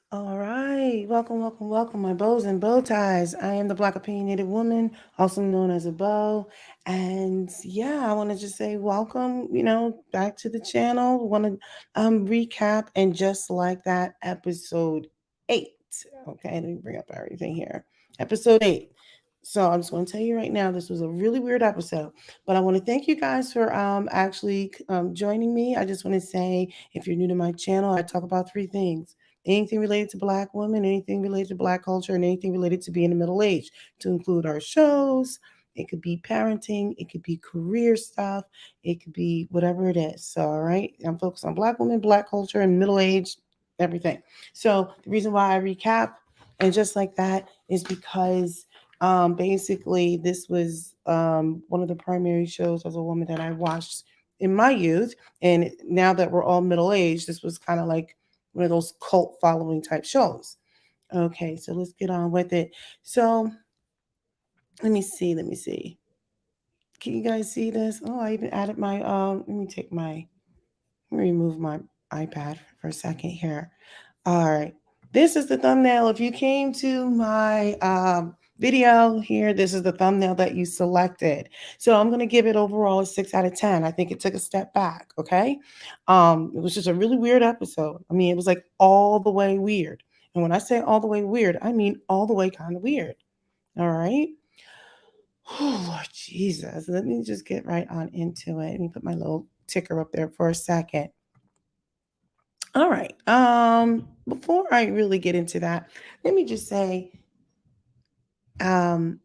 All right, welcome, welcome, welcome, my bows and bow ties. I am the Black opinionated woman, also known as a bow. And yeah, I want to just say welcome, back to the channel. Want to recap and just like that, episode 8. Okay, let me bring up everything here. Episode 8. So I'm just going to tell you right now, this was a really weird episode, but I want to thank you guys for actually joining me. I just want to say, if you're new to my channel, I talk about three things: anything related to Black women, anything related to Black culture, and anything related to being in the middle age, to include our shows. It could be parenting, it could be career stuff, it could be whatever it is. So, all right, I'm focused on Black women, Black culture, and middle age, everything. So, the reason why I recap and just like that is because basically this was one of the primary shows as a woman that I watched in my youth. And now that we're all middle aged, this was kind of like one of those cult following type shows. Okay, so let's get on with it. So let me see. Let me see. Can you guys see this? Oh, I even added my let me remove my iPad for a second here. All right. This is the thumbnail. If you came to my video here, this is the thumbnail that you selected. So I'm going to give it overall a 6 out of 10. I think it took a step back. Okay. It was just a really weird episode. I mean, it was like all the way weird. And when I say all the way weird, I mean all the way kind of weird. All right. Oh, Lord Jesus. Let me just get right on into it. Let me put my little ticker up there for a second. All right. Before I really get into that, let me just say, um,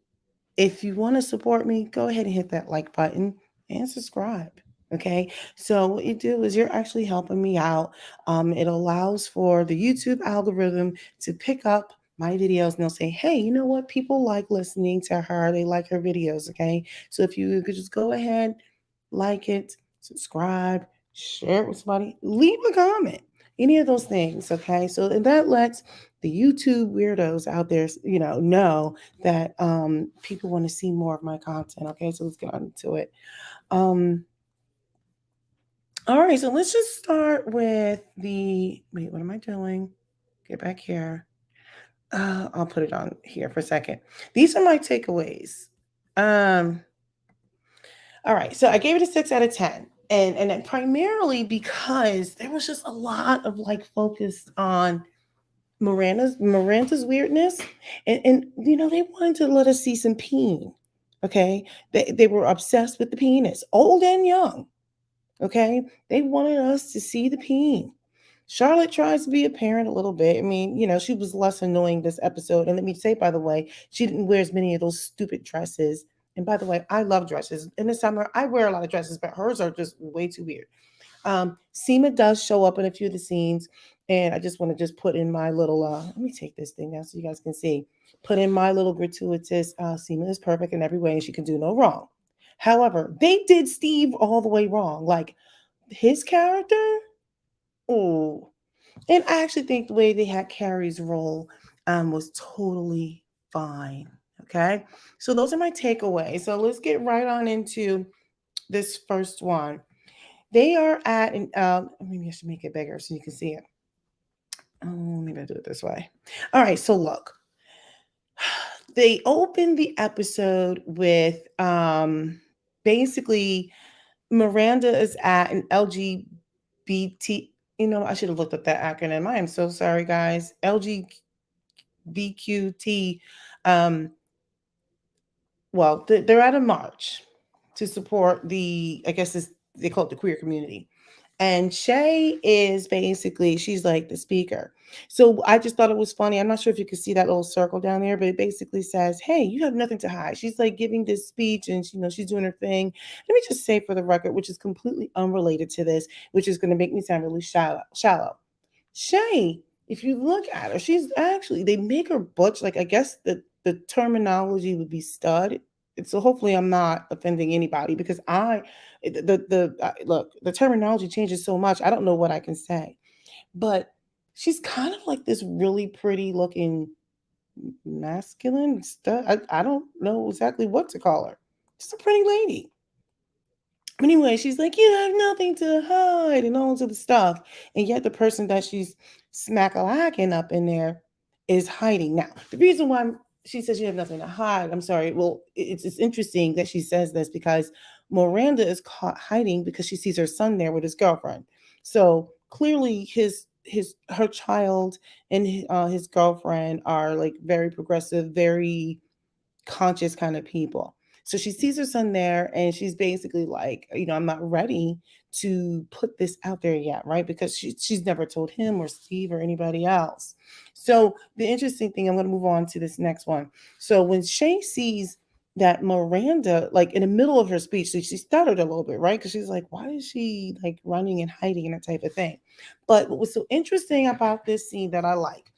if you want to support me, go ahead and hit that like button and subscribe. Okay. So what you do is you're actually helping me out. It allows for the YouTube algorithm to pick up my videos and they'll say, hey, you know what? People like listening to her. They like her videos. Okay. So if you could just go ahead, like it, subscribe, share it with somebody, leave a comment, any of those things. Okay. So and that lets the YouTube weirdos out there, know that people want to see more of my content. Okay, so let's get on to it. Um, all right, so let's just start with the wait. What am I doing? Get back here. I'll put it on here for a second. These are my takeaways. Um, all right, so I gave it a 6 out of 10. And primarily because there was just a lot of like focus on Miranda's weirdness, and they wanted to let us see some peen. Okay, they were obsessed with the penis, old and young. Okay, they wanted us to see the peen. Charlotte tries to be a parent a little bit. I mean, she was less annoying this episode. And let me say, by the way, she didn't wear as many of those stupid dresses. And by the way, I love dresses. In the summer, I wear a lot of dresses, but hers are just way too weird. Seema does show up in a few of the scenes, and I just want to just put in my little. Let me take this thing down so you guys can see. Put in my little gratuitous. Seema is perfect in every way, and she can do no wrong. However, they did Steve all the way wrong. Like his character, oh, and I actually think the way they had Carrie's role was totally fine. Okay, so those are my takeaways. So let's get right on into this first one. They are at an maybe I should make it bigger so you can see it. Oh, maybe I'll do it this way. All right, so look. They opened the episode with basically Miranda is at an LGBT. I should have looked up that acronym. I am so sorry, guys. LGBTQT. Um, they're at a march to support I guess they call it the queer community. And Shay is basically, she's like the speaker. So I just thought it was funny. I'm not sure if you can see that little circle down there, but it basically says, hey, you have nothing to hide. She's like giving this speech and she's doing her thing. Let me just say for the record, which is completely unrelated to this, which is going to make me sound really shallow. Shay, if you look at her, she's actually, they make her butch. Like, I guess the terminology would be stud. So hopefully I'm not offending anybody because look, the terminology changes so much. I don't know what I can say, but she's kind of like this really pretty looking masculine stuff. I don't know exactly what to call her. Just a pretty lady. Anyway, she's like, you have nothing to hide and all of the stuff. And yet the person that she's smack a lacking up in there is hiding. Now, the reason why she says you have nothing to hide, I'm sorry. Well, it's interesting that she says this because Miranda is caught hiding because she sees her son there with his girlfriend. So clearly his her child and his girlfriend are like very progressive, very conscious kind of people. So she sees her son there and she's basically like, I'm not ready to put this out there yet, right? Because she's never told him or Steve or anybody else. So the interesting thing, I'm going to move on to this next one. So when Shay sees that Miranda, like in the middle of her speech, she stuttered a little bit, right? Because she's like, why is she like running and hiding and that type of thing? But what was so interesting about this scene that I like,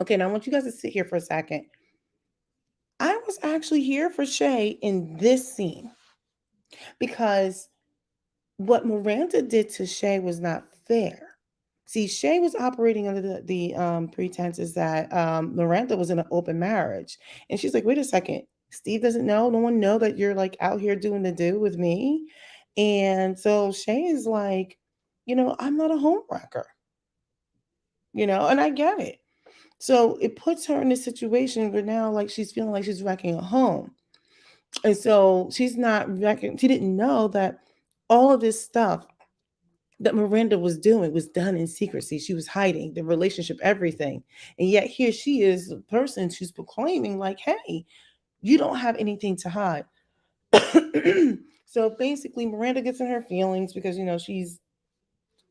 okay, now I want you guys to sit here for a second. I was actually here for Shay in this scene because what Miranda did to Shay was not fair. See, Shay was operating under the pretenses that Miranda was in an open marriage. And she's like, wait a second, Steve doesn't know, no one know that you're like out here doing the do with me. And so Shay is like, I'm not a homewrecker, and I get it. So it puts her in a situation where now like she's feeling like she's wrecking a home. And so she didn't know that all of this stuff that Miranda was doing was done in secrecy. She was hiding the relationship, everything. And yet here she is, a person who's proclaiming, like, hey, you don't have anything to hide. So basically, Miranda gets in her feelings because, she's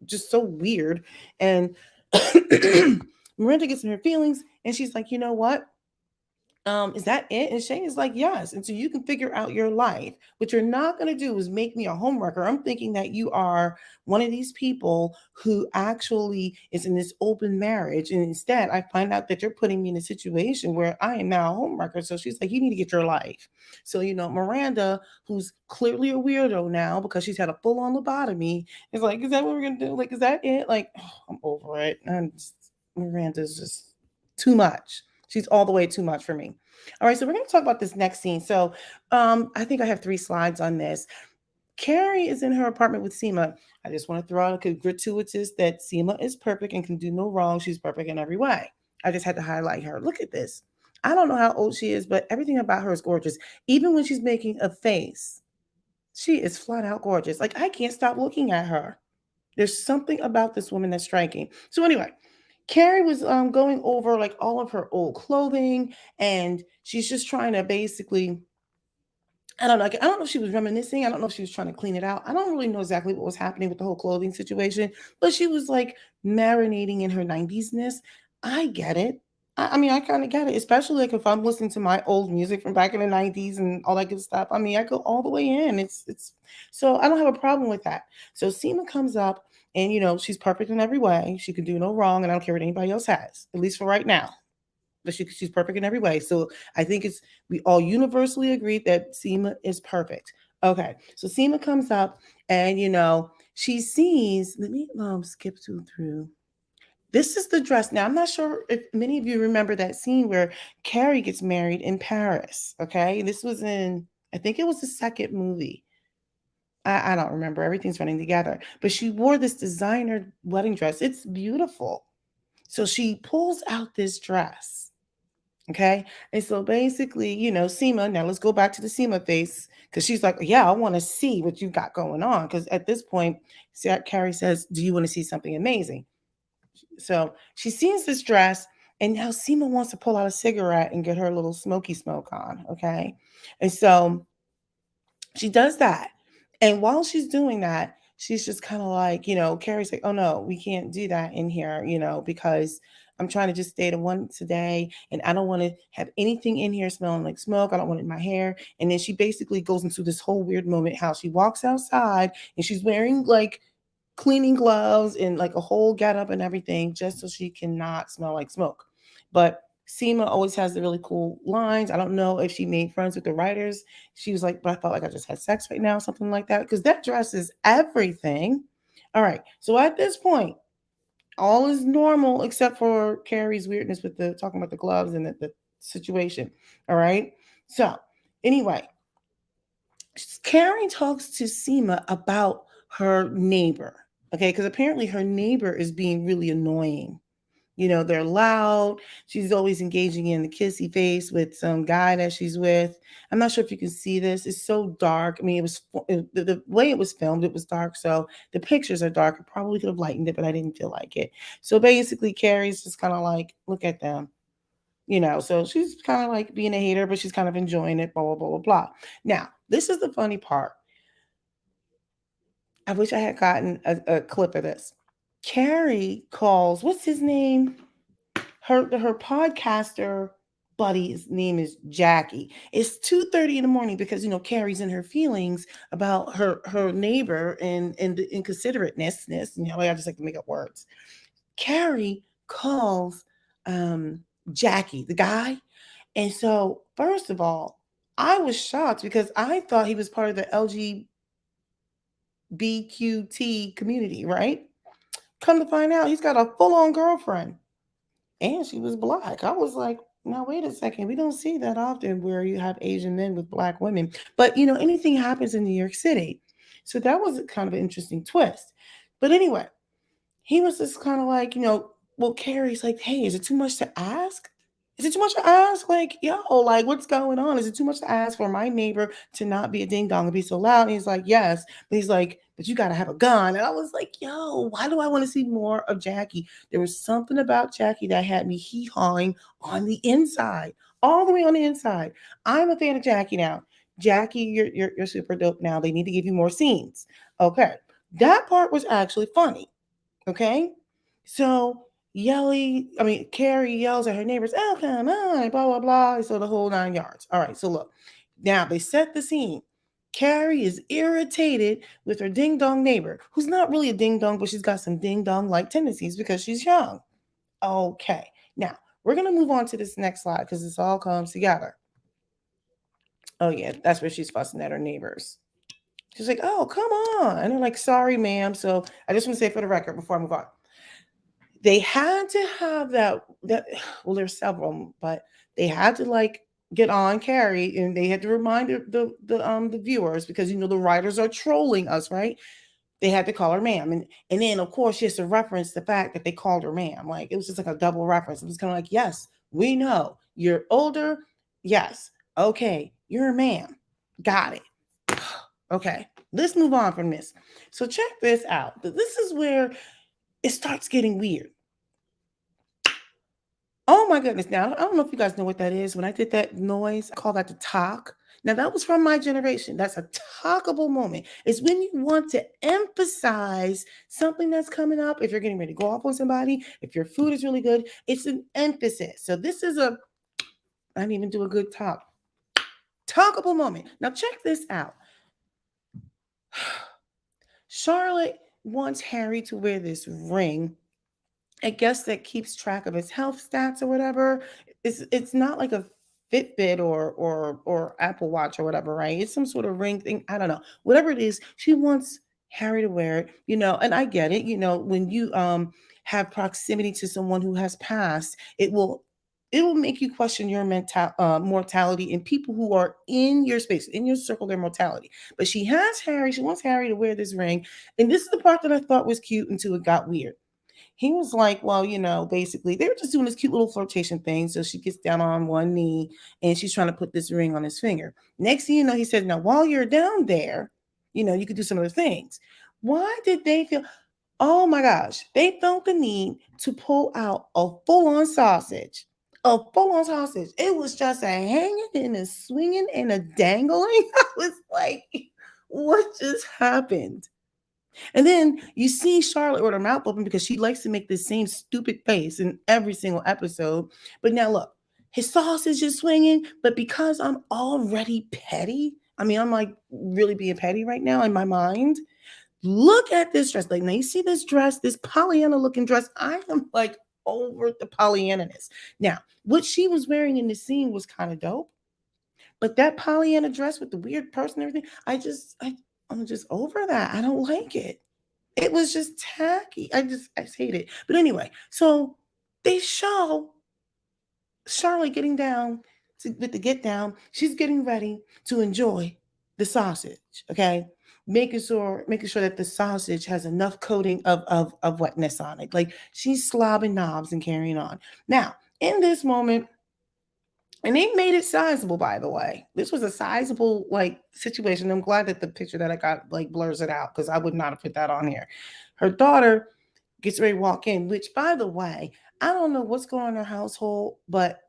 just so weird. And Miranda gets in her feelings and she's like, you know what? Is that it? And Shane is like, yes. And so you can figure out your life. What you're not going to do is make me a homewrecker. I'm thinking that you are one of these people who actually is in this open marriage. And instead, I find out that you're putting me in a situation where I am now a homewrecker. So she's like, you need to get your life. So, Miranda, who's clearly a weirdo now because she's had a full on lobotomy, is like, is that what we're going to do? Like, is that it? Like, oh, I'm over it. Miranda's just too much. She's all the way too much for me. All right, so we're going to talk about this next scene. So I think I have 3 slides on this. Carrie is in her apartment with Seema. I just want to throw out a gratuitous that Seema is perfect and can do no wrong. She's perfect in every way. I just had to highlight her. Look at this. I don't know how old she is, but everything about her is gorgeous. Even when she's making a face, she is flat out gorgeous. Like, I can't stop looking at her. There's something about this woman that's striking. So, anyway, Carrie was going over like all of her old clothing, and she's just trying to basically, I don't know. I don't know if she was reminiscing. I don't know if she was trying to clean it out. I don't really know exactly what was happening with the whole clothing situation, but she was like marinating in her 90s ness. I get it. I mean, I kind of get it, especially like if I'm listening to my old music from back in the 90s and all that good stuff. I mean, I go all the way in. It's so I don't have a problem with that. So Seema comes up and she's perfect in every way. She can do no wrong, and I don't care what anybody else has, at least for right now. But she's perfect in every way. So I think we all universally agree that Seema is perfect. Okay, so Seema comes up and she sees. Let me skip through. This is the dress. Now I'm not sure if many of you remember that scene where Carrie gets married in Paris. Okay, this was in, I think it was the second movie. I don't remember. Everything's running together. But she wore this designer wedding dress. It's beautiful. So she pulls out this dress. Okay. And so basically, Seema, now let's go back to the Seema face because she's like, yeah, I want to see what you got going on. Because at this point, Carrie says, do you want to see something amazing? So she sees this dress, and now Seema wants to pull out a cigarette and get her little smoky smoke on. Okay. And so she does that. And while she's doing that, she's just kind of like, Carrie's like, oh no, we can't do that in here, because I'm trying to just stay to one today and I don't want to have anything in here smelling like smoke. I don't want it in my hair. And then she basically goes into this whole weird moment how she walks outside and she's wearing like cleaning gloves and like a whole get up and everything just so she cannot smell like smoke. But Seema always has the really cool lines. I don't know if she made friends with the writers. She was like, but I felt like I just had sex right now, something like that. Because that dress is everything. All right. So at this point, all is normal except for Carrie's weirdness with the talking about the gloves and the situation. All right. So anyway, Carrie talks to Seema about her neighbor. Okay, because apparently her neighbor is being really annoying. They're loud. She's always engaging in the kissy face with some guy that she's with. I'm not sure if you can see this. It's so dark. I mean, the way it was filmed, it was dark. So the pictures are dark. I probably could have lightened it, but I didn't feel like it. So basically, Carrie's just kind of like, look at them. So she's kind of like being a hater, but she's kind of enjoying it, blah, blah, blah, blah, blah. Now, this is the funny part. I wish I had gotten a clip of this. Carrie calls, what's his name? Her podcaster buddy's name is Jackie. It's 2:30 in the morning because Carrie's in her feelings about her neighbor and the inconsiderateness. I just like to make up words. Carrie calls Jackie, the guy. And so, first of all, I was shocked because I thought he was part of the LGBTQT community, right? Come to find out, he's got a full on girlfriend and she was black. I was like, now wait a second. We don't see that often where you have Asian men with black women. But anything happens in New York City. So that was kind of an interesting twist. But anyway, he was just kind of like, well, Carrie's like, hey, is it too much to ask? Is it too much to ask? Like, yo, like, what's going on? Is it too much to ask for my neighbor to not be a ding dong and be so loud? And he's like, yes. But he's like, but you got to have a gun. And I was like, yo, why do I want to see more of Jackie? There was something about Jackie that had me hee hawing on the inside, all the way on the inside. I'm a fan of Jackie now. Jackie, you're super dope now. They need to give you more scenes. Okay. That part was actually funny. Okay. So Carrie yells at her neighbors, oh, come on, blah, blah, blah. So the whole 9 yards. All right. So look, now they set the scene. Carrie is irritated with her ding dong neighbor, who's not really a ding dong, but she's got some ding dong like tendencies because she's young. Okay. Now we're going to move on to this next slide because this all comes together. Oh, yeah. That's where she's fussing at her neighbors. She's like, oh, come on. And they're like, sorry, ma'am. So I just want to say for the record before I move on, they had to have that well, there's several, but they had to like get on Carrie and they had to remind the viewers because the writers are trolling us, right? They had to call her ma'am. And then of course she has to reference the fact that they called her ma'am. Like it was just like a double reference. It was kind of like, yes, we know you're older. Yes. Okay, you're a ma'am. Got it. Okay, let's move on from this. So check this out. This is where it starts getting weird. Oh my goodness. Now, I don't know if you guys know what that is. When I did that noise, I call that the talk. Now, that was from my generation. That's a talkable moment. It's when you want to emphasize something that's coming up. If you're getting ready to go off on somebody, if your food is really good, it's an emphasis. So, this is I didn't even do a good talkable moment. Now, check this out. Charlotte wants Harry to wear this ring. I guess that keeps track of his health stats or whatever. It's not like a Fitbit or Apple Watch or whatever, right? It's some sort of ring thing. I don't know. Whatever it is, she wants Harry to wear it, and I get it. When you have proximity to someone who has passed, it will make you question your mortality and people who are in your space, in your circle, their mortality. But she wants Harry to wear this ring. And this is the part that I thought was cute until it got weird. He was like, well, basically, they were just doing this cute little flirtation thing. So she gets down on one knee and she's trying to put this ring on his finger. Next thing you know, he said, now, while you're down there, you could do some other things. Why did they feel, oh my gosh, they felt the need to pull out a full on sausage. A full on sausage. It was just a hanging and a swinging and a dangling. I was like, what just happened? And then you see Charlotte with her mouth open because she likes to make the same stupid face in every single episode. But now look, his sausage is swinging, but because I'm already petty, I mean, I'm like really being petty right now in my mind. Look at this dress. Like now you see this dress, this Pollyanna looking dress. I am like over the Pollyanna-ness. Now, what she was wearing in the scene was kind of dope. But that Pollyanna dress with the weird purse and everything, I'm just over that. I don't like it. It was just tacky. I just hate it. But anyway, so they show Charlotte getting down with the get down. She's getting ready to enjoy the sausage, okay? Making sure that the sausage has enough coating of wetness on it. Like she's slobbing knobs and carrying on. Now, in this moment, and they made it sizable, by the way. This was a sizable like situation. I'm glad that the picture that I got like blurs it out because I would not have put that on here. Her daughter gets ready to walk in, which by the way, I don't know what's going on in her household, but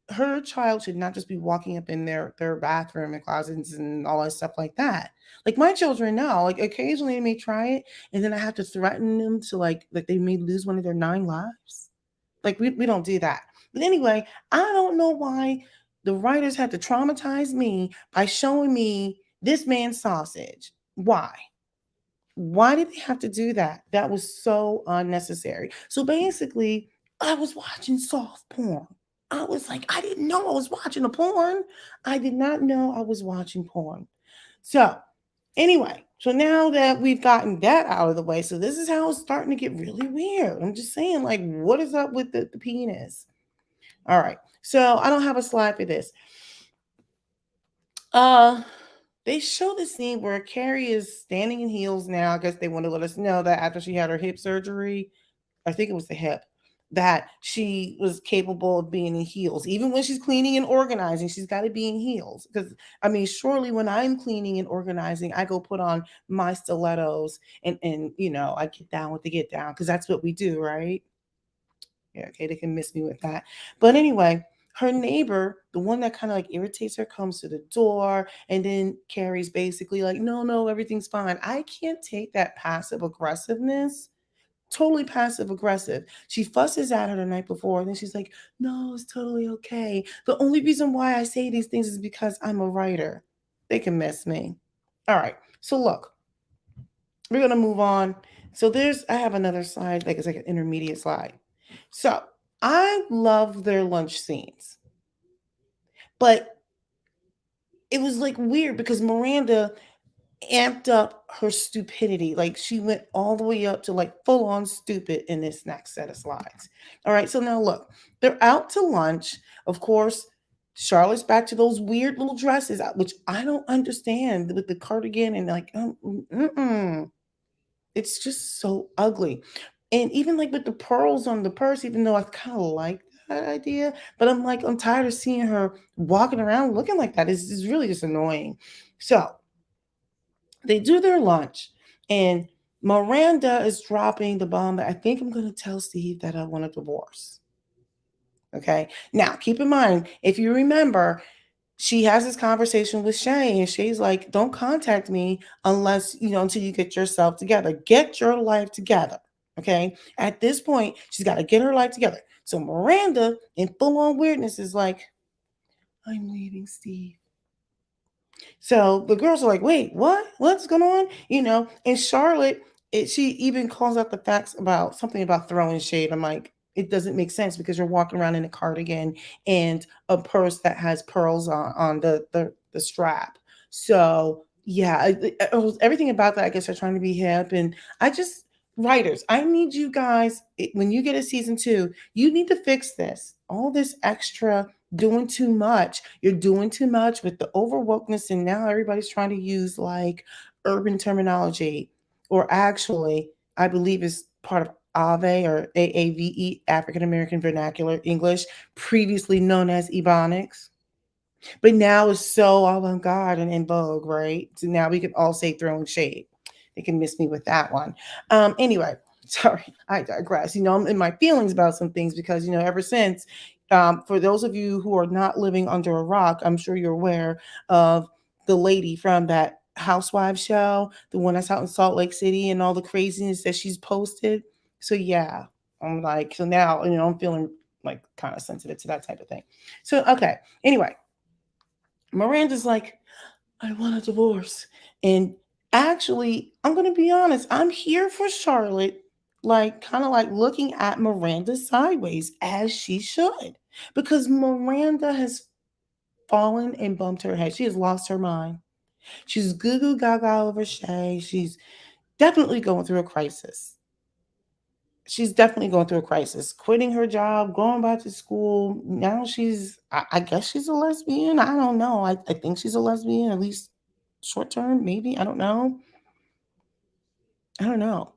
her child should not just be walking up in their bathroom and closets and all that stuff like that. Like my children now, like occasionally they may try it, and then I have to threaten them to like they may lose one of their 9 lives. Like we don't do that. But anyway, I don't know why the writers had to traumatize me by showing me this man's sausage. Why? Why did they have to do that? That was so unnecessary. So basically, I was watching soft porn. I was like, I didn't know I was watching a porn. I did not know I was watching porn. So, anyway, so now that we've gotten that out of the way, so this is how it's starting to get really weird. I'm just saying, like, what is up with the penis? All right. So, I don't have a slide for this. Uh, they show the scene where Carrie is standing in heels now. I guess they want to let us know that after she had her hip surgery, I think it was the hip, that she was capable of being in heels. Even when she's cleaning and organizing, she's got to be in heels. Because, I mean, surely when I'm cleaning and organizing, I go put on my stilettos and I get down with the get down because that's what we do, right? Yeah, okay, they can miss me with that. But anyway, her neighbor, the one that kind of like irritates her, comes to the door, and then Carrie's basically like, no, no, everything's fine. I can't take that passive aggressiveness. Totally passive aggressive. She fusses at her the night before, and then she's like, no, it's totally okay. The only reason why I say these things is because I'm a writer. They can miss me. All right. So look, we're gonna move on. So I have another slide, like it's like an intermediate slide. So I love their lunch scenes, but it was like weird because Miranda amped up her stupidity. Like she went all the way up to like full on stupid in this next set of slides. All right, so now look, they're out to lunch. Of course, Charlotte's back to those weird little dresses, which I don't understand with the cardigan and like, it's just so ugly. And even like with the pearls on the purse, even though I kind of like that idea, but I'm like, I'm tired of seeing her walking around looking like that. It's really just annoying. So they do their lunch, and Miranda is dropping the bomb that I think I'm going to tell Steve that I want a divorce. Okay. Now, keep in mind, if you remember, she has this conversation with Shay, and Shay's like, don't contact me until you get yourself together. Get your life together. Okay. At this point, she's got to get her life together. So Miranda, in full on weirdness, is like, I'm leaving Steve. So the girls are like, wait, what? What's going on? And Charlotte, she even calls out the facts about something about throwing shade. I'm like, it doesn't make sense because you're walking around in a cardigan and a purse that has pearls on the strap. So yeah, everything about that, I guess, are trying to be hip. And I just, writers, I need you guys, when you get a season 2, you need to fix this. All this extra doing too much. You're doing too much with the overwokeness, and now everybody's trying to use like urban terminology, or actually, I believe is part of AVE or AAVE, African American Vernacular English, previously known as Ebonics. But now it's so avant-garde and in vogue, right? So now we can all say throwing shade. They can miss me with that one. Anyway, sorry, I digress. I'm in my feelings about some things because, ever since, for those of you who are not living under a rock, I'm sure you're aware of the lady from that Housewives show, the one that's out in Salt Lake City, and all the craziness that she's posted. So yeah, I'm like, so now, I'm feeling like kind of sensitive to that type of thing. So, okay. Anyway, Miranda's like, I want a divorce. And actually, I'm going to be honest, I'm here for Charlotte, like, kind of like looking at Miranda sideways, as she should, because Miranda has fallen and bumped her head. She has lost her mind. She's goo goo gaga over Shay. She's definitely going through a crisis. She's definitely going through a crisis. Quitting her job, going back to school. Now I guess she's a lesbian. I don't know. I think she's a lesbian. At least short term, maybe. I don't know. I don't know.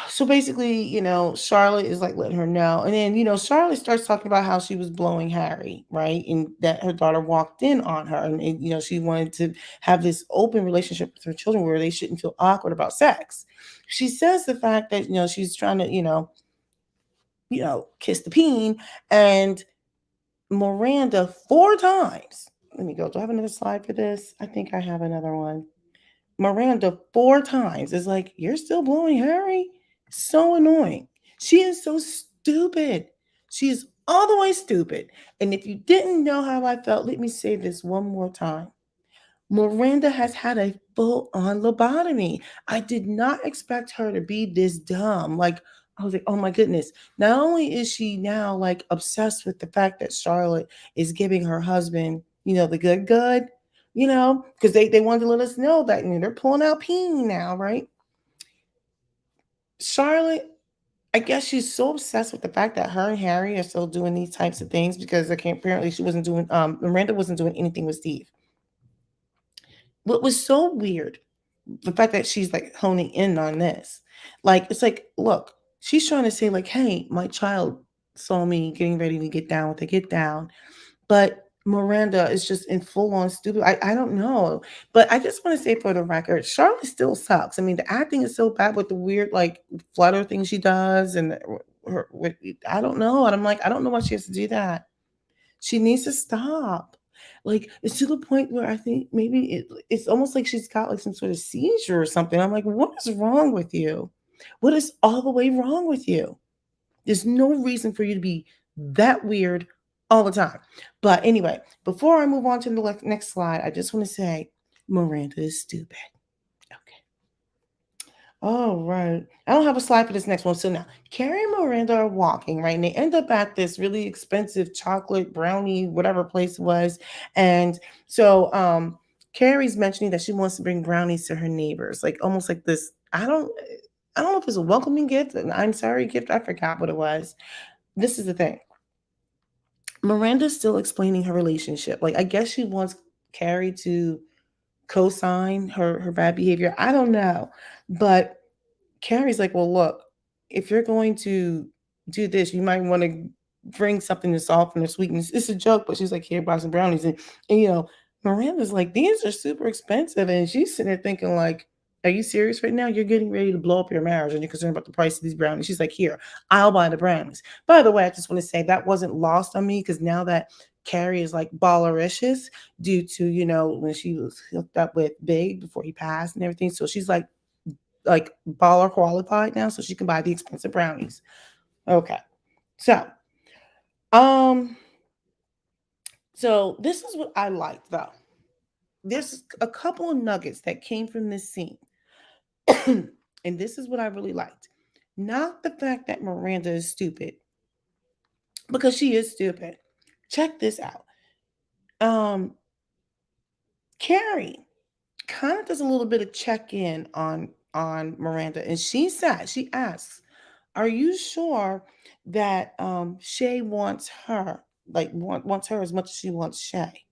So basically, Charlotte is like letting her know. And then, Charlotte starts talking about how she was blowing Harry, right? And that her daughter walked in on her. And she wanted to have this open relationship with her children where they shouldn't feel awkward about sex. She says the fact that, she's trying to, kiss the peen. And Miranda 4 times. Let me go. Do I have another slide for this? I think I have another one. Miranda 4 times is like, "You're still blowing Harry?" So annoying. She is so stupid. She is all the way stupid. And if you didn't know how I felt, let me say this one more time. Miranda has had a full on lobotomy. I did not expect her to be this dumb. Like, I was like, oh my goodness. Not only is she now like obsessed with the fact that Charlotte is giving her husband, the good, because they wanted to let us know that they're pulling out peen now, right? Charlotte, I guess she's so obsessed with the fact that her and Harry are still doing these types of things because apparently she wasn't doing Miranda wasn't doing anything with Steve. What was so weird, the fact that she's like honing in on this, like it's like, look, she's trying to say like, hey, my child saw me getting ready to get down with the get down, but Miranda is just in full on stupid. I don't know, but I just want to say for the record, Charlotte still sucks. I mean, the acting is so bad with the weird like flutter thing she does, and I don't know, and I'm like, I don't know why she has to do that. She needs to stop. Like, it's to the point where I think maybe it's almost like she's got like some sort of seizure or something. I'm like, what is wrong with you? What is all the way wrong with you? There's no reason for you to be that weird all the time. But anyway, before I move on to the next slide, I just want to say Miranda is stupid. Okay. All right. I don't have a slide for this next one. So now, Carrie and Miranda are walking, right? And they end up at this really expensive chocolate brownie, whatever place it was. And so Carrie's mentioning that she wants to bring brownies to her neighbors, like almost like this. I don't know if it's a welcoming gift, an I'm sorry gift. I forgot what it was. This is the thing. Miranda's still explaining her relationship. Like, I guess she wants Carrie to co-sign her bad behavior. I don't know. But Carrie's like, well, look, if you're going to do this, you might want to bring something to soften or sweeten. It's a joke, but she's like, here, buy some brownies. And Miranda's like, these are super expensive. And she's sitting there thinking, like, are you serious right now? You're getting ready to blow up your marriage and you're concerned about the price of these brownies. She's like, here, I'll buy the brownies. By the way, I just want to say that wasn't lost on me because now that Carrie is like ballericious due to, when she was hooked up with Big before he passed and everything. So she's like baller qualified now, so she can buy the expensive brownies. Okay. So, um, so this is what I liked though. There's a couple of nuggets that came from this scene. And this is what I really liked. Not the fact that Miranda is stupid, because she is stupid. Check this out. Um, Carrie kind of does a little bit of check-in on Miranda, and she asks, are you sure that Shay wants her, like wants her as much as she wants Shay?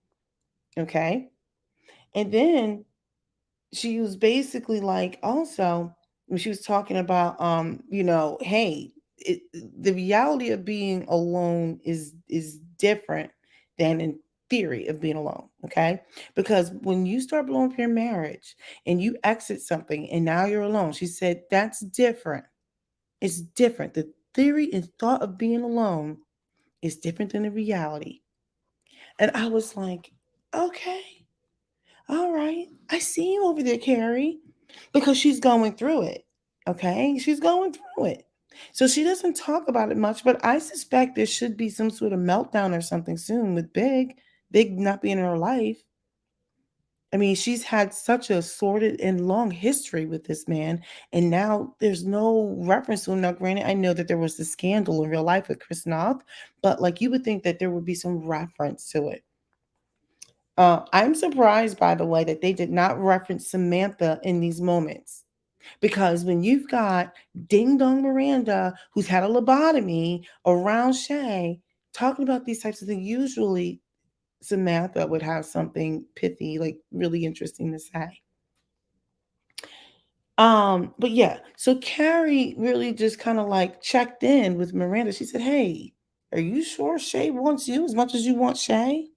Okay. And then she was basically like, also, when she was talking about hey, the reality of being alone is different than in theory of being alone. Okay. Because when you start blowing up your marriage and you exit something and now you're alone, she said that's different. It's different. The theory and thought of being alone is different than the reality. And I was like, okay, all right. I see you over there, Carrie, because she's going through it. Okay. She's going through it. So she doesn't talk about it much, but I suspect there should be some sort of meltdown or something soon with Big not being in her life. I mean, she's had such a sordid and long history with this man, and now there's no reference to him. Now, granted, I know that there was the scandal in real life with Chris Noth, but like you would think that there would be some reference to it. I'm surprised, by the way, that they did not reference Samantha in these moments. Because when you've got Ding Dong Miranda, who's had a lobotomy, around Shay, talking about these types of things, usually Samantha would have something pithy, like really interesting to say. But yeah, so Carrie really just kind of like checked in with Miranda. She said, "Hey, are you sure Shay wants you as much as you want Shay?"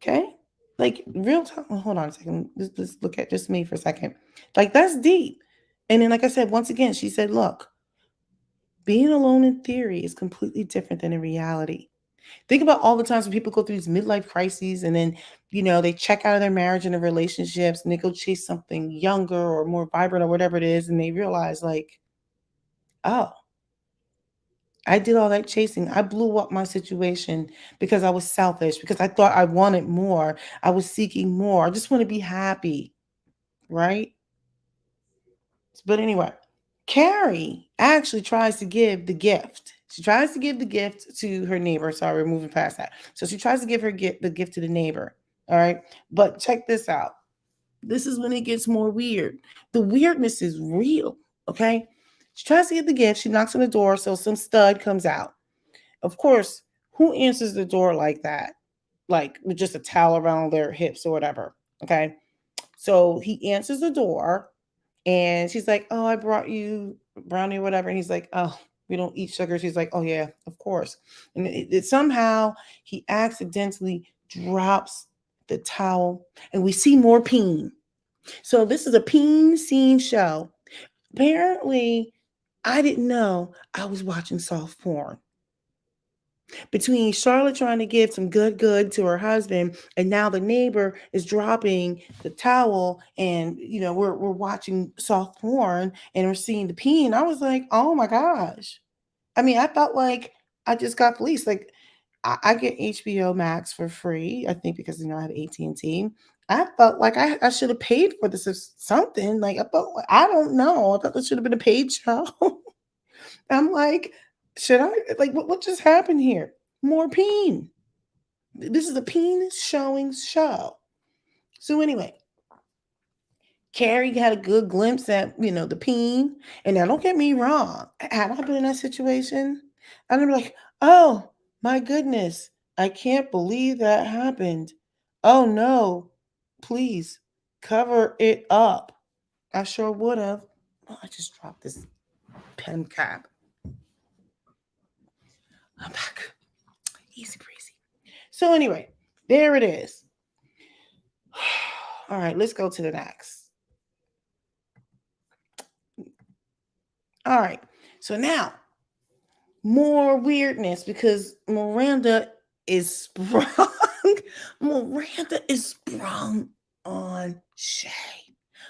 Okay. Like real time. Hold on a second. Let's look at just me for a second. Like that's deep. And then, like I said, once again, she said, look, being alone in theory is completely different than in reality. Think about all the times when people go through these midlife crises and then, they check out of their marriage and their relationships and they go chase something younger or more vibrant or whatever it is. And they realize, like, oh, I did all that chasing. I blew up my situation because I was selfish, because I thought I wanted more. I was seeking more. I just want to be happy, right? But anyway, Carrie actually tries to give the gift. She tries to give the gift to her neighbor. Sorry, we're moving past that. So she tries to give the gift to the neighbor. All right. But check this out. This is when it gets more weird. The weirdness is real. Okay. She tries to get the gift. She knocks on the door. So some stud comes out. Of course, who answers the door like that? Like with just a towel around their hips or whatever. Okay. So he answers the door and she's like, "Oh, I brought you brownie or whatever." And he's like, "Oh, we don't eat sugar." She's like, "Oh, yeah, of course." And somehow he accidentally drops the towel and we see more peen. So this is a peen scene show. Apparently, I didn't know I was watching soft porn between Charlotte trying to give some good to her husband, and now the neighbor is dropping the towel, and we're watching soft porn and we're seeing the pee, and I was like, oh my gosh. I mean, I felt like I just got fleeced. Like I get HBO Max for free, I think, because I have AT&T. I felt like I should have paid for this or something. Like I felt like, I don't know. I thought this should have been a paid show. I'm like, should I like what just happened here? More peen. This is a peen showing show. So anyway, Carrie had a good glimpse at, the peen. And now don't get me wrong. Had I been in that situation, I'd be like, oh my goodness, I can't believe that happened. Oh no, please cover it up. I sure would have. Oh, I just dropped this pen cap. I'm back. Easy breezy. So anyway, there it is. All right, let's go to the next. All right. So now more weirdness because Miranda is sprung. Miranda is sprung on Shay.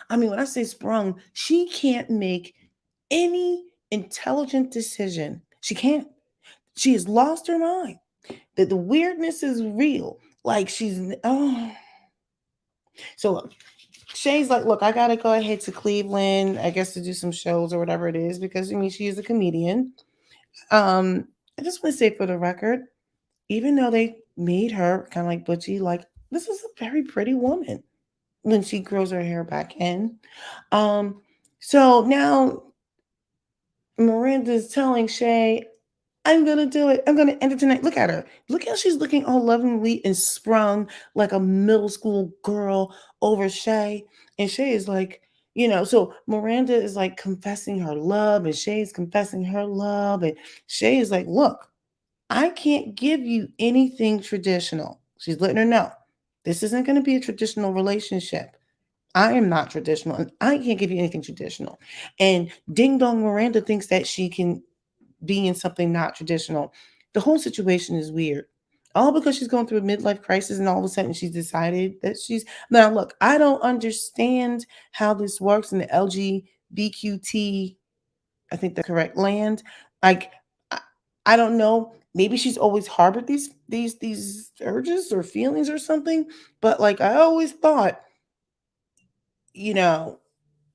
I mean, when I say sprung, she can't make any intelligent decision. She can't. She has lost her mind. That the weirdness is real. Like she's so look, Shay's like, look, I gotta go ahead to Cleveland, I guess to do some shows or whatever it is, because I mean she is a comedian. Um, I just want to say for the record, even though they made her kind of like butchy, like this is a very pretty woman when she grows her hair back in. Um, so now Miranda's telling Shay, I'm gonna do it. I'm gonna end it tonight. Look at her. Look how she's looking all lovingly and sprung like a middle school girl over Shay. And Shay is like, so Miranda is like confessing her love, and Shay is confessing her love. And Shay is like, look, I can't give you anything traditional. She's letting her know this isn't going to be a traditional relationship. I am not traditional and I can't give you anything traditional. And Ding Dong Miranda thinks that she can be in something not traditional. The whole situation is weird. All because she's going through a midlife crisis and all of a sudden she's decided that she's. Now, look, I don't understand how this works in the LGBTQ, I think the correct land. Like, I, I don't know. Maybe she's always harbored these urges or feelings or something. But like, I always thought, you know,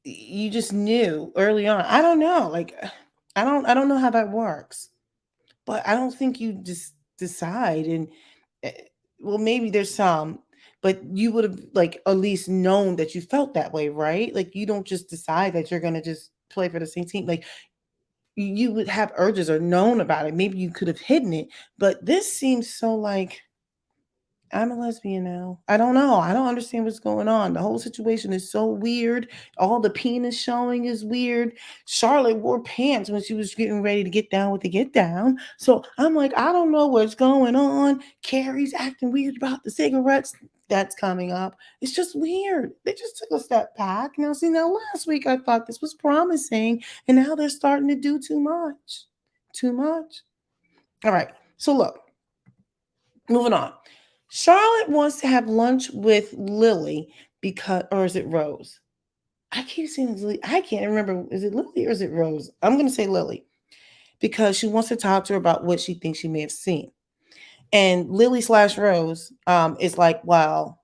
you just knew early on. I don't know. Like, I don't know how that works. But I don't think you just decide and eh, well, maybe there's some, but you would have like at least known that you felt that way, right? Like you don't just decide that you're gonna just play for the same team. Like you would have urges or known about it. Maybe you could have hidden it, but this seems so like I'm a lesbian now. I don't know. I don't understand what's going on. The whole situation is so weird. All the penis showing is weird. Charlotte wore pants when she was getting ready to get down with the get down. So I'm like, I don't know what's going on. Carrie's acting weird about the cigarettes that's coming up. It's just weird. They just took a step back. Now, see, now last week I thought this was promising, and now they're starting to do too much. Too much. All right. So look, moving on. Charlotte wants to have lunch with Lily because, or is it Rose? I keep saying Lily. I can't remember. Is it Lily or is it Rose? I'm going to say Lily because she wants to talk to her about what she thinks she may have seen. And Lily slash Rose is like, well,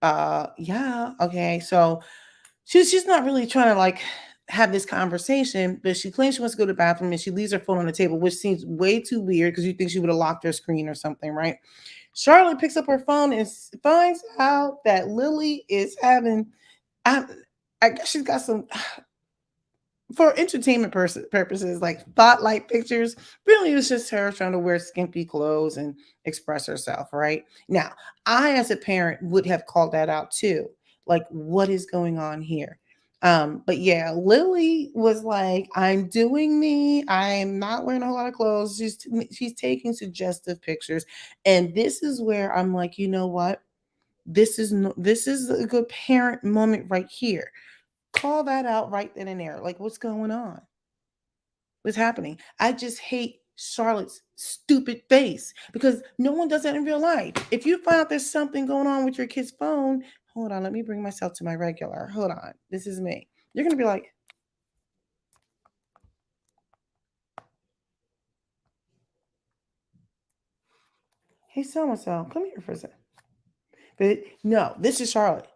yeah, okay. So she's not really trying to like have this conversation, but she claims she wants to go to the bathroom and she leaves her phone on the table, which seems way too weird because you think she would have locked her screen or something, right? Charlotte picks up her phone and finds out that Lily is having, I, I guess she's got some, for entertainment purposes, like spotlight pictures. Really, it was just her trying to wear skimpy clothes and express herself, right? Now, I, as a parent, would have called that out too. Like, what is going on here? But yeah, Lily was like, I'm doing me. I'm not wearing a whole lot of clothes. She's taking suggestive pictures. And this is where I'm like, you know what? This is a good parent moment right here. Call that out right then and there. Like, what's going on? What's happening? I just hate Charlotte's stupid face because no one does that in real life. If you find out there's something going on with your kid's phone, hold on, let me bring myself to my regular. Hold on, this is me. You're gonna be like, hey, so and so, come here for a second. But no, this is Charlotte.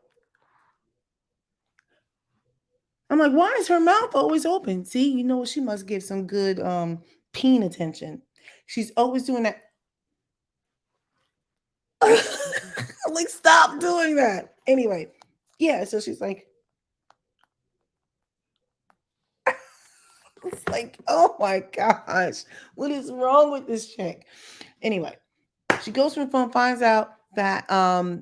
I'm like, why is her mouth always open? See, you know what? She must give some good peen attention. She's always doing that. Like, stop doing that. Anyway, yeah, so she's like, it's like, oh my gosh, what is wrong with this chick? Anyway, she goes from the phone, finds out that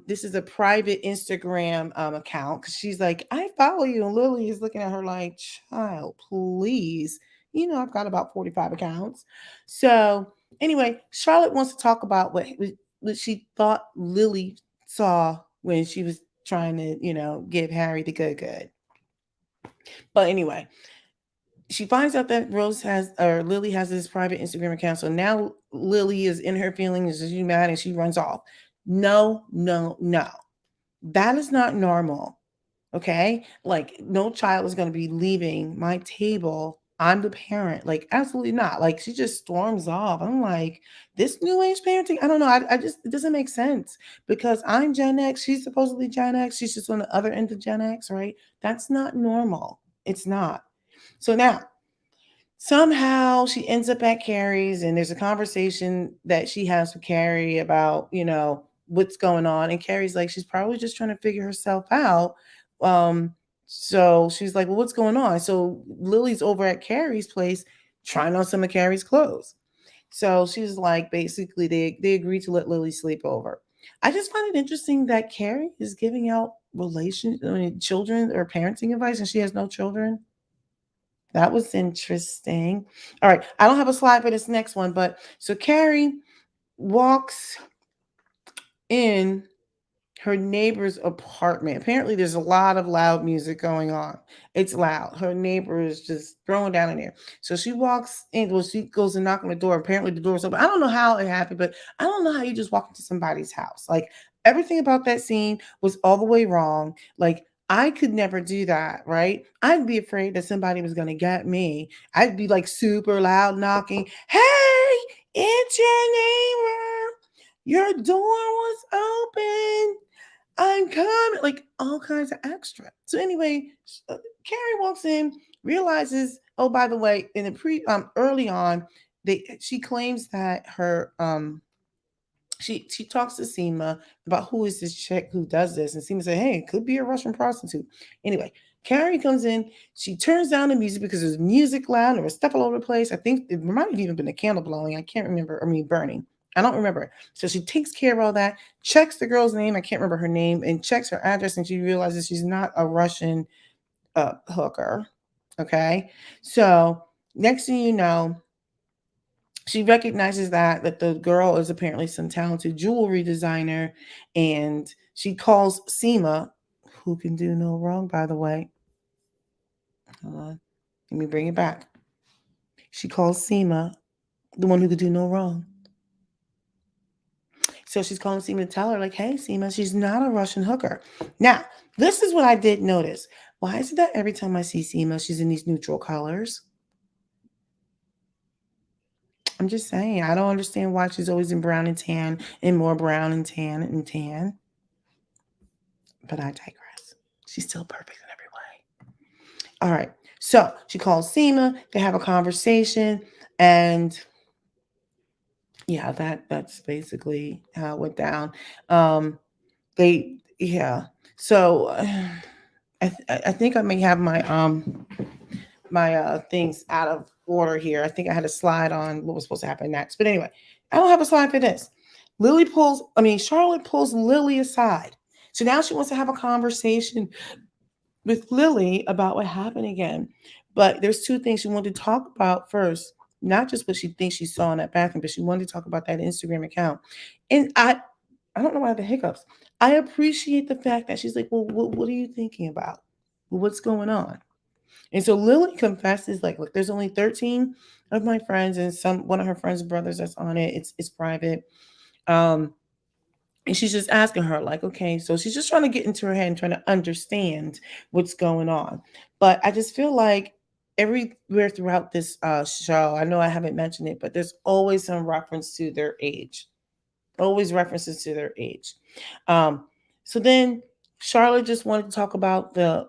this is a private Instagram account because she's like, I follow you. And Lily is looking at her like, child, please. You know, I've got about 45 accounts. So anyway, Charlotte wants to talk about what she thought Lily saw when she was trying to, give Harry the good. But anyway, she finds out that Rose has or Lily has this private Instagram account. So now Lily is in her feelings, she's mad and she runs off. No, no, no. That is not normal. Okay? Like no child is going to be leaving my table. I'm the parent. Like absolutely not. Like she just storms off. I'm like, this new age parenting, I don't know. I just it doesn't make sense because I'm Gen X. She's supposedly Gen X. She's just on the other end of Gen X, right? That's not normal. It's not. So now somehow she ends up at Carrie's and there's a conversation that she has with Carrie about, what's going on. And Carrie's like, she's probably just trying to figure herself out. Um, so she's like, well, what's going on? So Lily's over at Carrie's place trying on some of Carrie's clothes. So she's like, basically, they agreed to let Lily sleep over. I just find it interesting that Carrie is giving out children or parenting advice, and she has no children. That was interesting. All right. I don't have a slide for this next one, but so Carrie walks in her neighbor's apartment. Apparently, there's a lot of loud music going on. It's loud. Her neighbor is just throwing down in there. So she walks in. Well, she goes and knock on the door. Apparently, the door's open. I don't know how it happened, but I don't know how you just walk into somebody's house. Like everything about that scene was all the way wrong. Like I could never do that, right? I'd be afraid that somebody was going to get me. I'd be like super loud knocking. Hey, it's your neighbor. Your door was open. I'm coming, like all kinds of extra. So anyway, Carrie walks in, realizes, oh, by the way, in the early on, she claims that her she talks to Seema about who is this chick who does this, and Seema said, hey, it could be a Russian prostitute. Anyway, Carrie comes in, she turns down the music because there's music loud and there was stuff all over the place. I think it might have even been a candle blowing. I can't remember. I mean, burning. I don't remember. So she takes care of all that, checks the girl's name. I can't remember her name, and checks her address, and she realizes she's not a Russian hooker. Okay. So next thing you know, she recognizes that the girl is apparently some talented jewelry designer, and she calls Seema, who can do no wrong, by the way. Hold on, let me bring it back. She calls Seema the one who could do no wrong. So she's calling Seema to tell her, like, hey, Seema, she's not a Russian hooker. Now, this is what I did notice. Why is it that every time I see Seema, she's in these neutral colors? I'm just saying, I don't understand why she's always in brown and tan and more brown and tan and tan. But I digress. She's still perfect in every way. All right. So she calls Seema. They have a conversation, and yeah, that's basically how it went down. They yeah. So I think I may have my things out of order here. I think I had a slide on what was supposed to happen next. But anyway, I don't have a slide for this. Charlotte pulls Lily aside. So now she wants to have a conversation with Lily about what happened again. But there's two things she wanted to talk about first. Not just what she thinks she saw in that bathroom, but she wanted to talk about that Instagram account. And I don't know why I have the hiccups. I appreciate the fact that she's like, well, what are you thinking about? What's going on? And so Lily confesses, like, look, there's only 13 of my friends and one of her friends' brothers that's on it. It's private. Um, and she's just asking her, like, okay, so she's just trying to get into her head and trying to understand what's going on. But I just feel like everywhere throughout this show, I know I haven't mentioned it, but there's always some reference to their age. Always references to their age. Um, so then Charlotte just wanted to talk about the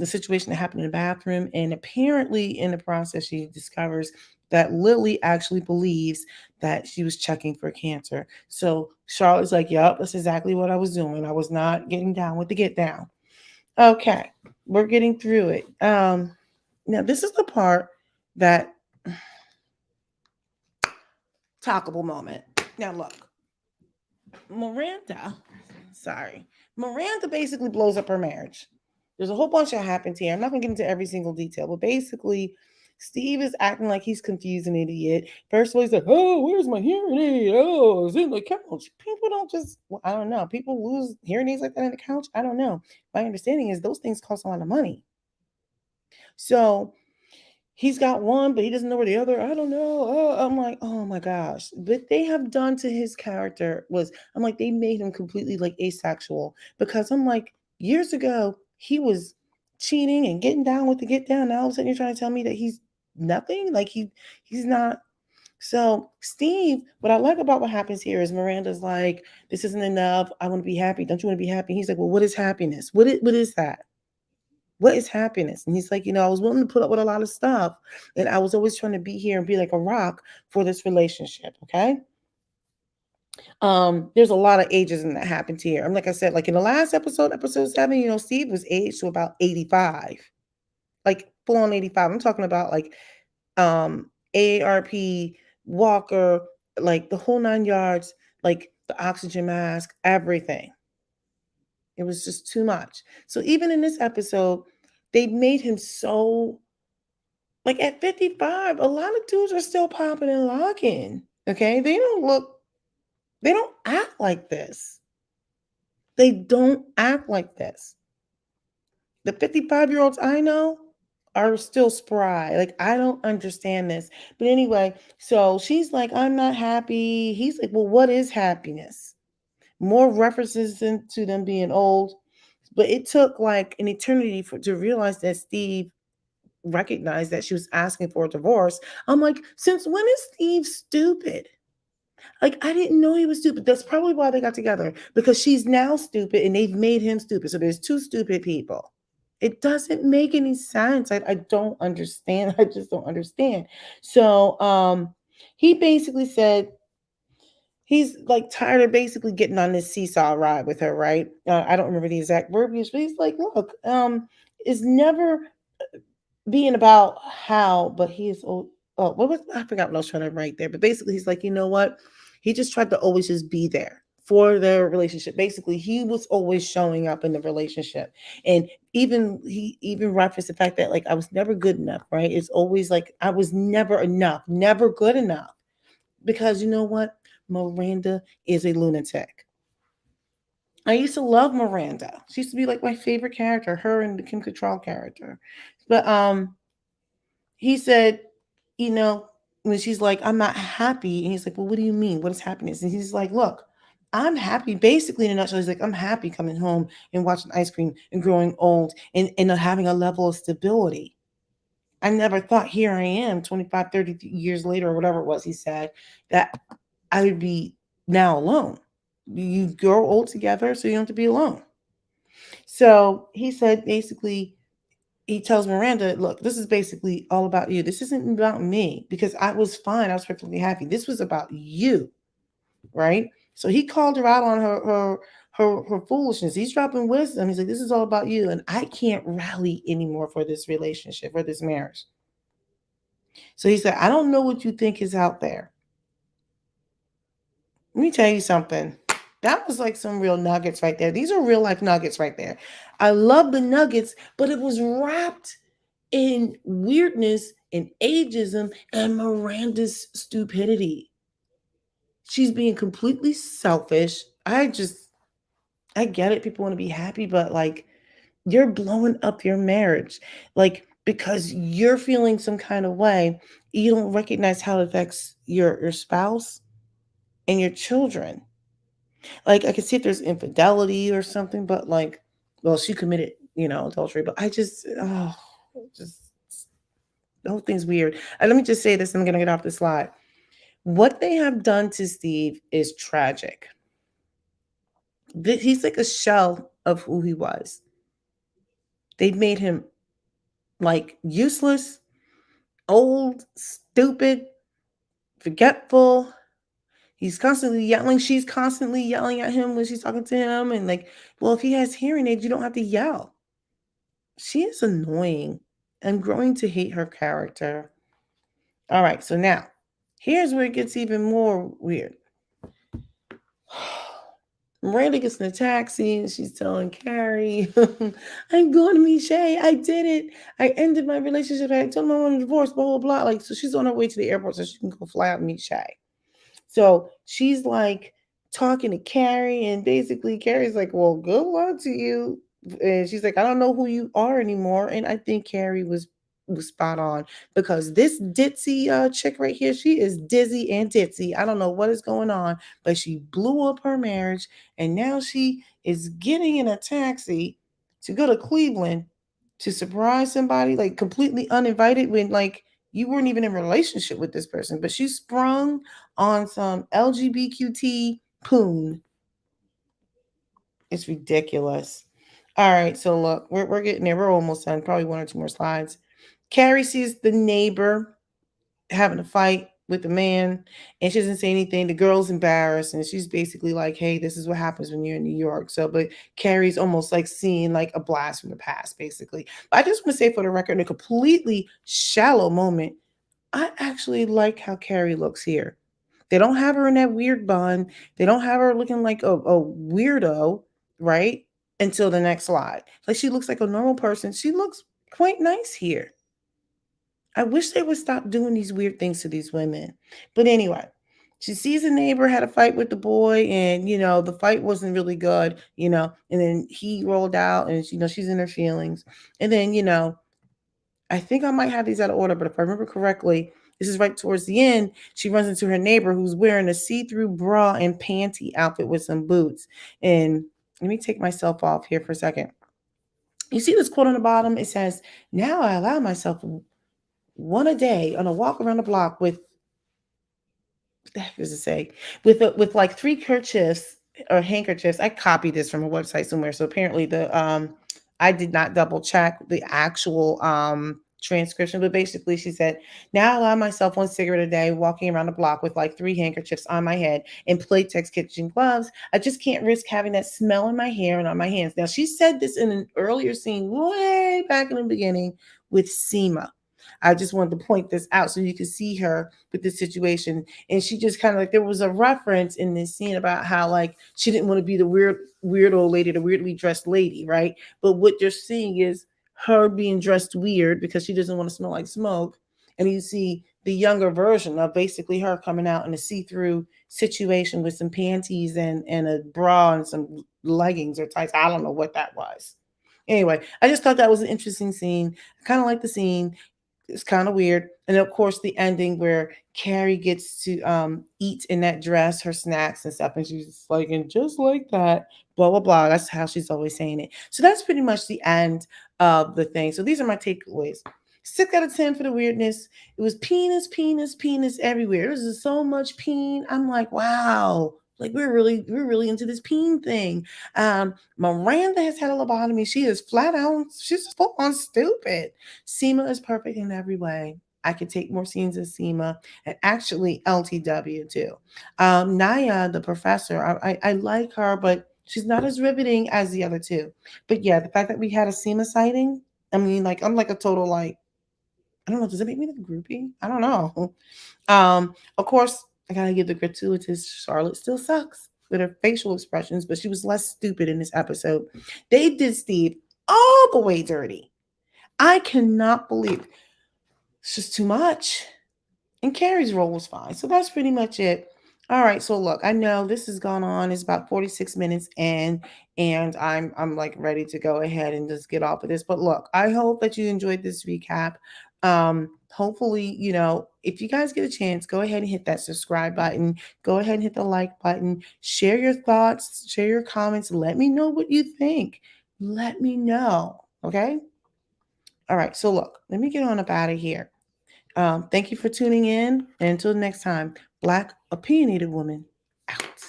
situation that happened in the bathroom, and apparently in the process she discovers that Lily actually believes that she was checking for cancer. So Charlotte's like, "Yep, that's exactly what I was doing. I was not getting down with the get down." Okay, we're getting through it. Now this is the part that talkable moment. Now look, Miranda, sorry, Miranda basically blows up her marriage. There's a whole bunch that happens here. I'm not gonna get into every single detail, but basically, Steve is acting like he's confused and idiot. First of all, he's like, "Oh, where's my hearing aid? Oh, it's in the couch." People don't just, well, I don't know. People lose hearing aids like that in the couch. I don't know. My understanding is those things cost a lot of money. So he's got one, but he doesn't know where the other. I don't know. Oh, I'm like, oh my gosh. What they have done to his character was, I'm like, they made him completely like asexual because I'm like, years ago he was cheating and getting down with the get down. Now all of a sudden you're trying to tell me that he's nothing. Like he's not. So Steve, what I like about what happens here is Miranda's like, this isn't enough. I want to be happy. Don't you want to be happy? He's like, well, what is happiness? What is that? What is happiness? And he's like, I was willing to put up with a lot of stuff. And I was always trying to be here and be like a rock for this relationship. Okay. There's a lot of ages in that happened here. I'm like I said, like in the last episode, episode 7, Steve was aged to about 85. Like full on 85. I'm talking about like AARP, Walker, like the whole 9 yards, like the oxygen mask, everything. It was just too much. So even in this episode, they made him so like at 55, a lot of dudes are still popping and locking. Okay. They don't act like this. They don't act like this. The 55-year-olds I know are still spry. Like, I don't understand this. But anyway, so she's like, I'm not happy. He's like, well, what is happiness? More references to them being old. But it took like an eternity to realize that Steve recognized that she was asking for a divorce. I'm like, since when is Steve stupid? Like, I didn't know he was stupid. That's probably why they got together because she's now stupid and they've made him stupid. So there's two stupid people. It doesn't make any sense. I don't understand. I just don't understand. So he basically said he's like tired of basically getting on this seesaw ride with her, right? I don't remember the exact verbiage, but he's like, look, it's never being about how, but he is oh, what was I forgot what I was trying to write there. But basically he's like, you know what? He just tried to always just be there for their relationship. Basically, he was always showing up in the relationship. And even he even referenced the fact that like I was never good enough, right? It's always like I was never enough, never good enough. Because you know what? Miranda is a lunatic. I used to love Miranda. She used to be like my favorite character, her and the Kim Cattrall character. But he said, you know, when she's like, I'm not happy, and he's like, well, what do you mean? What is happiness? And he's like, look, I'm happy. Basically, in a nutshell, he's like, I'm happy coming home and watching ice cream and growing old and having a level of stability. I never thought here I am 25, 30 years later, or whatever it was he said, that I would be now alone. You grow old together, so you don't have to be alone. So he said basically, he tells Miranda, look, this is basically all about you. This isn't about me because I was fine. I was perfectly happy. This was about you, right? So he called her out on her foolishness. He's dropping wisdom. He's like, this is all about you. And I can't rally anymore for this relationship, for this marriage. So he said, I don't know what you think is out there. Let me tell you something. That was like some real nuggets right there. These are real life nuggets right there. I love the nuggets, but it was wrapped in weirdness and ageism and Miranda's stupidity. She's being completely selfish. I get it. People want to be happy, but like, you're blowing up your marriage. Like, because you're feeling some kind of way, you don't recognize how it affects your spouse and your children. Like, I can see if there's infidelity or something, but like, well, she committed, adultery, but just the whole thing's weird. And let me just say this, I'm gonna get off the slide. What they have done to Steve is tragic. He's like a shell of who he was. They've made him like useless, old, stupid, forgetful. He's constantly yelling. She's constantly yelling at him when she's talking to him. And like, well, if he has hearing aids, you don't have to yell. She is annoying. I'm growing to hate her character. All right, so now here's where it gets even more weird. Miranda gets in a taxi and she's telling Carrie, I'm going to meet Shay. I did it. I ended my relationship. I told him I wanted a divorce, blah, blah, blah. Like, so she's on her way to the airport so she can go fly out and meet Shay. So she's like talking to Carrie, and basically Carrie's like, well, good luck to you. And she's like, I don't know who you are anymore. And I think Carrie was spot on because this ditzy chick right here, she is dizzy and ditzy. I don't know what is going on, but she blew up her marriage, and now she is getting in a taxi to go to Cleveland to surprise somebody like completely uninvited when like you weren't even in a relationship with this person, but she sprung on some LGBTQ poon. It's ridiculous. All right, so look, we're getting there. We're almost done. Probably one or two more slides. Carrie sees the neighbor having a fight with the man, and she doesn't say anything. The girl's embarrassed, and she's basically like, "Hey, this is what happens when you're in New York." So, but Carrie's almost like seeing like a blast from the past, basically. But I just want to say for the record, in a completely shallow moment, I actually like how Carrie looks here. They don't have her in that weird bun. They don't have her looking like a weirdo, right? Until the next slide. Like she looks like a normal person. She looks quite nice here. I wish they would stop doing these weird things to these women. But anyway, she sees a neighbor had a fight with the boy, and the fight wasn't really good, and then he rolled out, and she's in her feelings. And then, I think I might have these out of order, but if I remember correctly, this is right towards the end. She runs into her neighbor who's wearing a see-through bra and panty outfit with some boots. And let me take myself off here for a second. You see this quote on the bottom? It says, now I allow myself one a day on a walk around the block with, what the heck does it say? With like three kerchiefs or handkerchiefs. I copied this from a website somewhere. So apparently I did not double check the actual transcription, but basically she said, now I allow myself one cigarette a day walking around the block with like three handkerchiefs on my head and Playtex kitchen gloves. I just can't risk having that smell in my hair and on my hands. Now she said this in an earlier scene way back in the beginning with Seema. I just wanted to point this out so you could see her with this situation. And she just kind of like, there was a reference in this scene about how like she didn't want to be the weird old lady, the weirdly dressed lady, right? But what you're seeing is her being dressed weird because she doesn't want to smell like smoke. And you see the younger version of basically her coming out in a see-through situation with some panties and a bra and some leggings or tights. I don't know what that was. Anyway, I just thought that was an interesting scene. I kind of like the scene. It's kind of weird. And of course, the ending where Carrie gets to eat in that dress her snacks and stuff, and she's like, and just like that, blah blah blah. That's how she's always saying it. So that's pretty much the end of the thing. So these are my takeaways. 6 out of 10 for the weirdness. It was penis, penis, penis everywhere. This is so much peen. I'm like, wow. Like we're really into this peen thing. Miranda has had a lobotomy. She is flat out, she's full on stupid. Seema is perfect in every way. I could take more scenes of Seema and actually LTW too. Naya, the professor, I like her, but she's not as riveting as the other two. But yeah, the fact that we had a Seema sighting, I mean, like I'm like a total like, I don't know, does it make me like a groupie? I don't know. Of course, I gotta give the gratuitous Charlotte still sucks with her facial expressions, but she was less stupid in this episode. They did Steve all the way dirty. I cannot believe it's just too much. And Carrie's role was fine. So that's pretty much it. All right. So look, I know this has gone on. It's about 46 minutes in, and I'm like ready to go ahead and just get off of this. But look, I hope that you enjoyed this recap. Hopefully, if you guys get a chance, go ahead and hit that subscribe button. Go ahead and hit the like button. Share your thoughts, share your comments. Let me know what you think. Let me know. Okay. All right. So look, let me get on up out of here. Thank you for tuning in. And until next time, Black Opinionated Woman out.